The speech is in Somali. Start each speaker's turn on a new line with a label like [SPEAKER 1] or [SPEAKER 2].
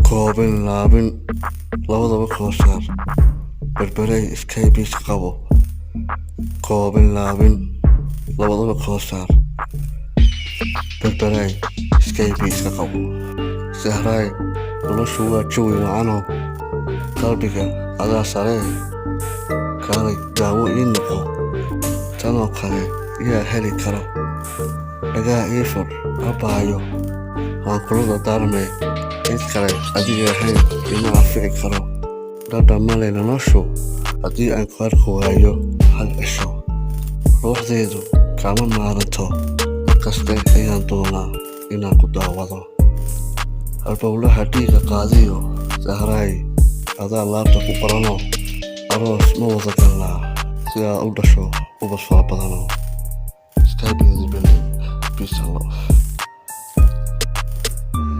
[SPEAKER 1] koobin laabin labadaba kala saar berberay iskaybiis qabo koobin laabin labadaba kala saar berberay iskaybiis qabo sahray noloshu waa jawi wacano qalbiga adaa sare kaalay daawo ii noqo tanoo kale yaa heli karo dhagaa ii fur abaayo waan kula dardaarmay cid kale adiga ahayn ima anfici karo dhadha male noloshu haddii aan ku arki waayo hal cisho ruuxdeedu kama maaranto markaste ayaan doonaa inaan ku daawado halbowlaha dhiiga qaadiyo sahray adaa laabta ku barano aroos ma wada galnaa si aa u dhasho ubad fara badano Sky Beauty Building. Peace and love.